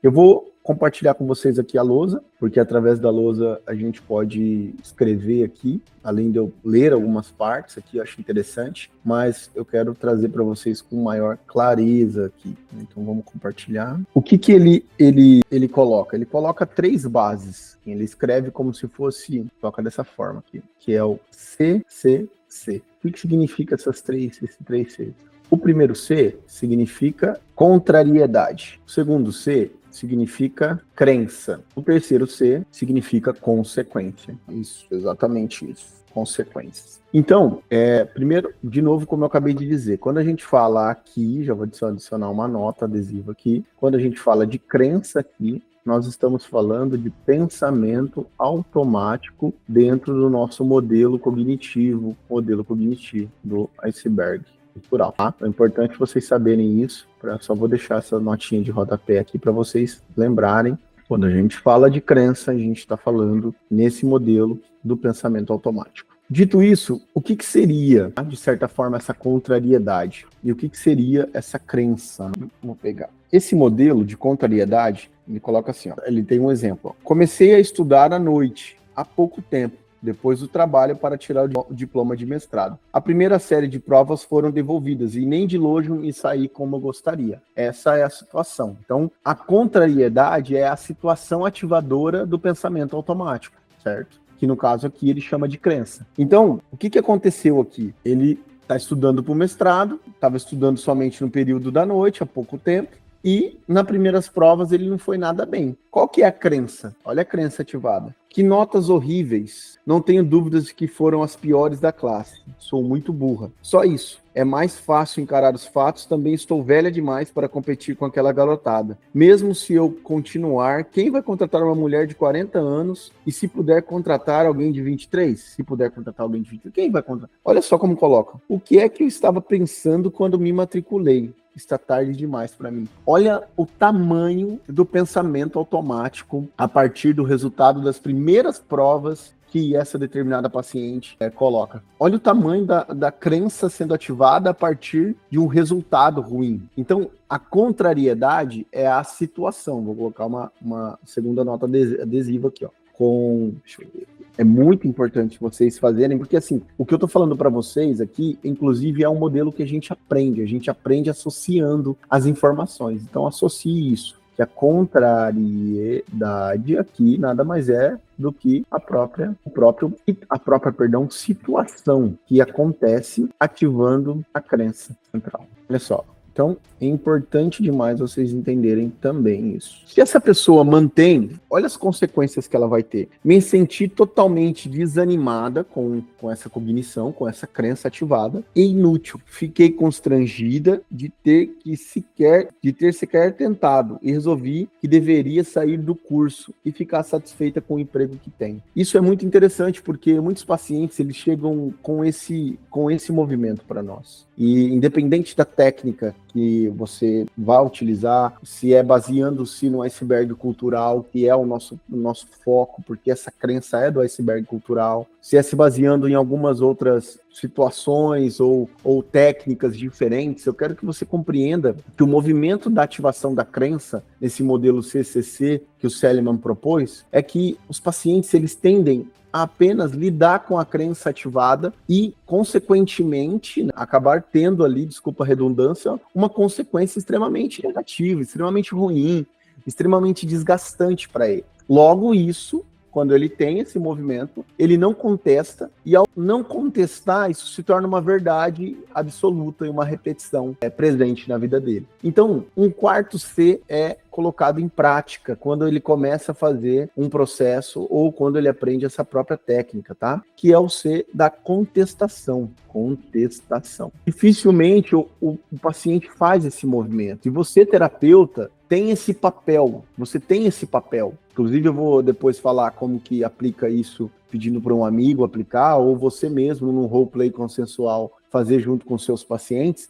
Eu vou compartilhar com vocês aqui a lousa, porque através da lousa a gente pode escrever aqui, além de eu ler algumas partes aqui, eu acho interessante, mas eu quero trazer para vocês com maior clareza aqui. Então vamos compartilhar. O que ele coloca? Ele coloca 3 bases. Ele escreve como se fosse, toca dessa forma aqui, que é o CCC. O que significa esses três Cs? O primeiro C significa contrariedade. O segundo C significa crença. O terceiro C significa consequência. Isso, exatamente isso. Consequências. Então, primeiro, de novo, como eu acabei de dizer, quando a gente fala aqui, já vou adicionar uma nota adesiva aqui, quando a gente fala de crença aqui, nós estamos falando de pensamento automático dentro do nosso modelo cognitivo do iceberg cultural, tá? É importante vocês saberem isso, só vou deixar essa notinha de rodapé aqui para vocês lembrarem. Quando a gente fala de crença, a gente está falando nesse modelo do pensamento automático. Dito isso, o que seria, de certa forma, essa contrariedade? E o que seria essa crença? Vou pegar. Esse modelo de contrariedade, ele coloca assim, ó, ele tem um exemplo. Ó. Comecei a estudar à noite, há pouco tempo, depois do trabalho para tirar o diploma de mestrado. A primeira série de provas foram devolvidas e nem de longe me saí como eu gostaria. Essa é a situação. Então, a contrariedade é a situação ativadora do pensamento automático, certo? Que no caso aqui ele chama de crença. Então, o que aconteceu aqui? Ele está estudando para o mestrado, estava estudando somente no período da noite, há pouco tempo, e nas primeiras provas ele não foi nada bem. Qual que é a crença? Olha a crença ativada. Que notas horríveis. Não tenho dúvidas de que foram as piores da classe. Sou muito burra. Só isso. É mais fácil encarar os fatos. Também estou velha demais para competir com aquela garotada. Mesmo se eu continuar, quem vai contratar uma mulher de 40 anos? E se puder contratar alguém de 23? Se puder contratar alguém de 23, quem vai contratar? Olha só como coloca. O que é que eu estava pensando quando me matriculei? Está tarde demais para mim. Olha o tamanho do pensamento automático a partir do resultado das primeiras provas que essa determinada paciente coloca. Olha o tamanho da crença sendo ativada a partir de um resultado ruim. Então, a contrariedade é a situação. Vou colocar uma segunda nota adesiva aqui, ó. Deixa eu ver. É muito importante vocês fazerem, porque assim, o que eu tô falando para vocês aqui, inclusive, é um modelo que a gente aprende associando as informações. Então, associe isso, que a contrariedade aqui nada mais é do que a própria situação que acontece ativando a crença central. Olha só. Então, é importante demais vocês entenderem também isso. Se essa pessoa mantém, olha as consequências que ela vai ter. Me sentir totalmente desanimada com essa cognição, com essa crença ativada, e inútil. Fiquei constrangida de ter sequer tentado e resolvi que deveria sair do curso e ficar satisfeita com o emprego que tem. Isso é muito interessante porque muitos pacientes eles chegam com esse movimento para nós. E independente da técnica que você vai utilizar, se é baseando-se no iceberg cultural, que é o nosso foco, porque essa crença é do iceberg cultural, se é se baseando em algumas outras situações ou técnicas diferentes, eu quero que você compreenda que o movimento da ativação da crença, nesse modelo CCC que o Seligman propôs, é que os pacientes eles tendem a apenas lidar com a crença ativada e, consequentemente, acabar tendo ali, desculpa a redundância, uma consequência extremamente negativa, extremamente ruim, extremamente desgastante para ele. Logo, isso, quando ele tem esse movimento, ele não contesta, e ao não contestar, isso se torna uma verdade absoluta e uma repetição presente na vida dele. Então, um quarto C é colocado em prática quando ele começa a fazer um processo ou quando ele aprende essa própria técnica, tá? Que é o C da contestação. Dificilmente o paciente faz esse movimento. E você, terapeuta, tem esse papel. Inclusive, eu vou depois falar como que aplica isso pedindo para um amigo aplicar, ou você mesmo, num roleplay consensual, fazer junto com seus pacientes.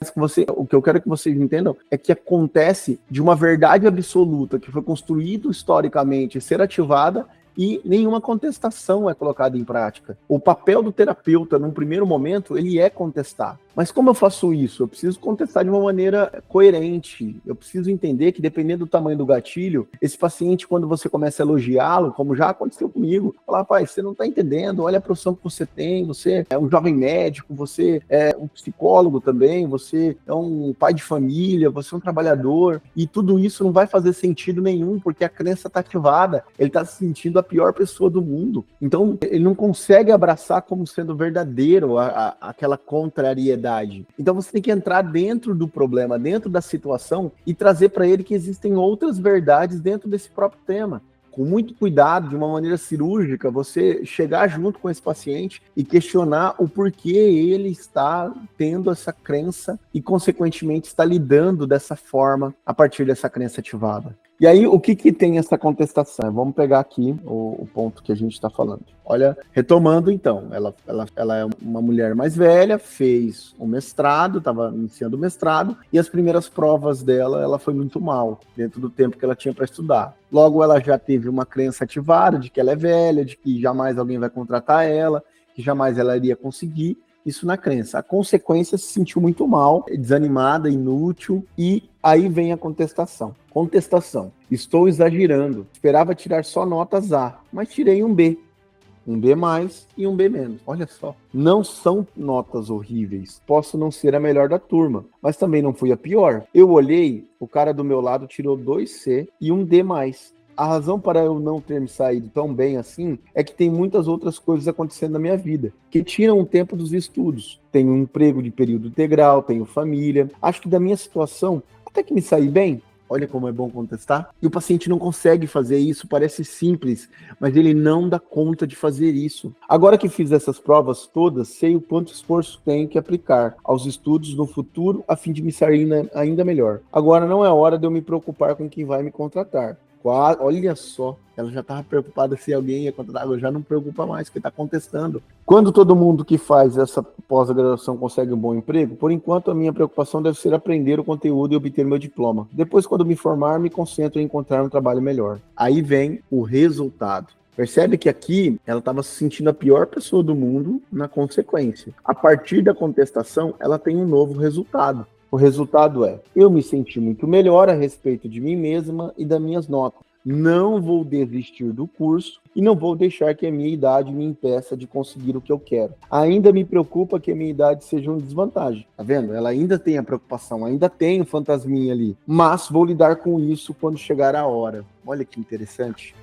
O que eu quero que vocês entendam é que acontece de uma verdade absoluta que foi construída historicamente ser ativada e nenhuma contestação é colocada em prática. O papel do terapeuta, num primeiro momento, ele é contestar. Mas como eu faço isso? Eu preciso contestar de uma maneira coerente. Eu preciso entender que, dependendo do tamanho do gatilho, esse paciente, quando você começa a elogiá-lo, como já aconteceu comigo, falar, rapaz, você não está entendendo, olha a profissão que você tem, você é um jovem médico, você é um psicólogo também, você é um pai de família, você é um trabalhador, e tudo isso não vai fazer sentido nenhum, porque a crença está ativada, ele está se sentindo a pior pessoa do mundo. Então, ele não consegue abraçar como sendo verdadeiro aquela contrariedade. Então você tem que entrar dentro do problema, dentro da situação e trazer para ele que existem outras verdades dentro desse próprio tema. Com muito cuidado, de uma maneira cirúrgica, você chegar junto com esse paciente e questionar o porquê ele está tendo essa crença e, consequentemente, está lidando dessa forma a partir dessa crença ativada. E aí, o que tem essa contestação? Vamos pegar aqui o ponto que a gente está falando. Olha, retomando então, ela é uma mulher mais velha, fez um mestrado, estava iniciando o mestrado, e as primeiras provas dela, ela foi muito mal, dentro do tempo que ela tinha para estudar. Logo, ela já teve uma crença ativada de que ela é velha, de que jamais alguém vai contratar ela, que jamais ela iria conseguir. Isso na crença. A consequência, se sentiu muito mal, desanimada, inútil, e aí vem a contestação. Contestação. Estou exagerando. Esperava tirar só notas A, mas tirei um B. Um B mais e um B menos. Olha só. Não são notas horríveis. Posso não ser a melhor da turma, mas também não fui a pior. Eu olhei, o cara do meu lado tirou 2C e um D mais. A razão para eu não ter me saído tão bem assim é que tem muitas outras coisas acontecendo na minha vida que tiram o tempo dos estudos. Tenho um emprego de período integral, tenho família. Acho que da minha situação, até que me saí bem. Olha como é bom contestar. E o paciente não consegue fazer isso, parece simples, mas ele não dá conta de fazer isso. Agora que fiz essas provas todas, sei o quanto esforço tenho que aplicar aos estudos no futuro a fim de me sair ainda melhor. Agora não é hora de eu me preocupar com quem vai me contratar. Olha só, ela já estava preocupada se alguém ia contratar, ela já não preocupa mais, porque está contestando. Quando todo mundo que faz essa pós-graduação consegue um bom emprego, por enquanto a minha preocupação deve ser aprender o conteúdo e obter meu diploma. Depois, quando me formar, me concentro em encontrar um trabalho melhor. Aí vem o resultado. Percebe que aqui ela estava se sentindo a pior pessoa do mundo na consequência. A partir da contestação, ela tem um novo resultado. O resultado é, eu me senti muito melhor a respeito de mim mesma e das minhas notas. Não vou desistir do curso e não vou deixar que a minha idade me impeça de conseguir o que eu quero. Ainda me preocupa que a minha idade seja uma desvantagem. Tá vendo? Ela ainda tem a preocupação, ainda tem o fantasminha ali. Mas vou lidar com isso quando chegar a hora. Olha que interessante.